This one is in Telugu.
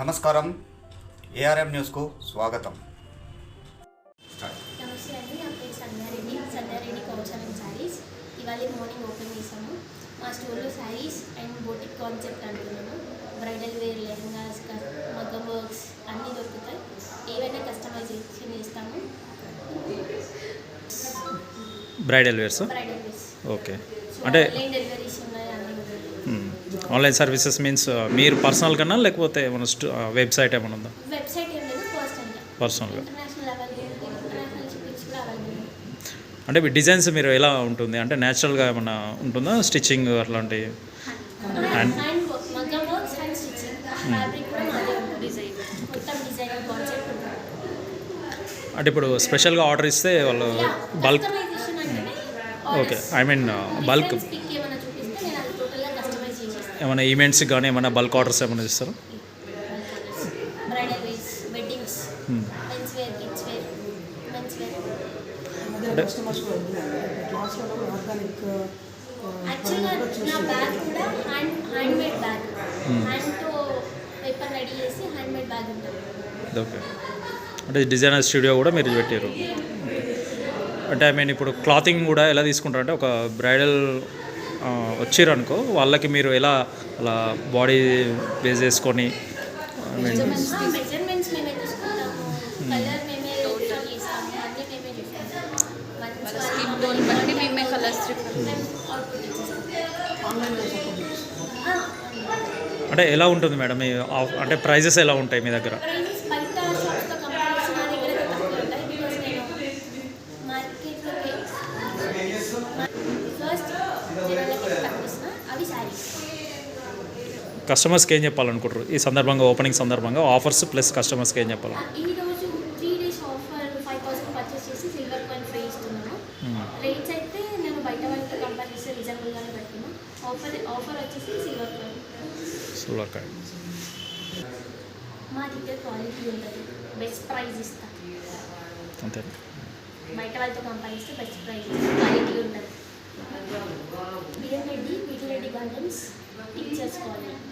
నమస్కారం, ఏఆర్ఎం న్యూస్కు స్వాగతం. నమస్తే అండి, నా పేరు సంధ్యారెడ్డి కౌశలం శారీస్. ఇవాళ మార్నింగ్ ఓపెన్ చేసాము. మా స్టోర్లో శారీస్ అండ్ బోటిక్ కాన్సెప్ట్ అంటున్నాము. బ్రైడల్ వేర్, లెహంగాస్, మగ్గం వర్క్స్ అన్నీ దొరుకుతాయి. ఏవైనా కస్టమైజేషన్ చేస్తాము. Bridal wears. ఓకే, అంటే ఆన్లైన్ డెలివరీస్ ఉన్నాయి. ఆన్లైన్ సర్వీసెస్ మీన్స్ మీరు పర్సనల్ కన్నా లేకపోతే ఏమైనా వెబ్సైట్ ఏమైనా ఉందా? వెబ్సైట్ ఏం లేదు, పర్సనల్గా. ఇంటర్నేషనల్ షిప్పింగ్స్ కూడా అవైలబుల్. అంటే మీ డిజైన్స్ మీరు ఎలా ఉంటుంది, అంటే న్యాచురల్గా ఏమైనా ఉంటుందా, స్టిచ్చింగ్ అట్లాంటి? హ్యాండ్ వర్క్, మగ్గం వర్క్స్, హ్యాండ్ స్టిచ్చింగ్, ఫ్యాబ్రిక్ కూడా మాదే ఉంటుంది. డిజైన్ మొత్తం డిజైనర్ కాన్సెప్ట్ ఉంటుంది. అంటే ఇప్పుడు స్పెషల్గా ఆర్డర్ ఇస్తే వాళ్ళు బల్క్. కస్టమైజేషన్ అంటేనే okay, I mean bulk pick ఏమైనా చూపిస్తే నేను అది టోటల్గా కస్టమైజ్ చేసేస్తాను. ఏమైనా ఈవెంట్స్కి కానీ ఏమైనా బల్క్ ఆర్డర్స్ ఏమైనా ఇస్తారా? Bridal wears, weddings, men's wear, kids wear, men's wear. యాక్చువల్గా నా బ్యాగ్ కూడా హ్యాండ్ మేడ్ బ్యాగ్, హ్యాండ్తో పేపర్ రెడీ చేసి హ్యాండ్ మేడ్ బ్యాగ్ ఉంటుంది. ఓకే, అంటే డిజైనర్ స్టూడియో కూడా మీరు పెట్టారు. అంటే ఐ మీన్ ఇప్పుడు క్లాతింగ్ కూడా ఎలా తీసుకుంటారు, అంటే ఒక బ్రైడల్ వచ్చారు అనుకో, వాళ్ళకి మీరు ఎలా అలా బాడీ బేస్ చేసుకొని మెజర్మెంట్స్ మేమే తీసుకుంటాము, కలర్ మేమే చేస్తాము, అన్నీ మేమే చేస్తాము. స్కిన్ టోన్ బట్టి మేమే కలర్స్ అవుట్పుట్ ఇచ్చేస్తాం. అంటే ఎలా ఉంటుంది మేడం అంటే ప్రైజెస్ ఎలా ఉంటాయి మీ దగ్గర? ప్రైజెస్ బయట షాప్స్తో కంపేర్ చేసి నా దగ్గర తక్కువ ఉంటాయి. బికాస్ నేను మార్కెట్లోకి ఫస్ట్ జనాలకి తక్కువ ఇస్తున్నా. అవి శారీస్. కస్టమర్స్కి ఏం చెప్పాలనుకుంటారు ఈ సందర్భంగా, ఓపెనింగ్ సందర్భంగా ఆఫర్స్ ప్లస్ కస్టమర్స్కి ఏం చెప్పాలి? ఈరోజు 3 days ఆఫర్ 5,000 పర్చేస్ చేసి సిల్వర్ కాయిన్ ఫ్రీ ఇస్తున్నాను. రేట్స్ అయితే నేను బయట వాళ్ళతో కంపేర్ చేస్తే రీజనబుల్గానే పెడుతున్నాను. ఆఫర్ వచ్చేసి సిల్వర్ కాయిన్. Silver coin. మా దగ్గర క్వాలిటీ ఉంటుంది, బెస్ట్ ప్రైస్ ఇస్తాను. అంతే, బయట వాళ్ళతో కంపేర్ చేస్తే బెస్ట్ ప్రైస్ క్వాలిటీ ఉంటుంది. వీటిరెడ్డి గార్డెన్స్, పిక్చర్స్ కాలేజ్.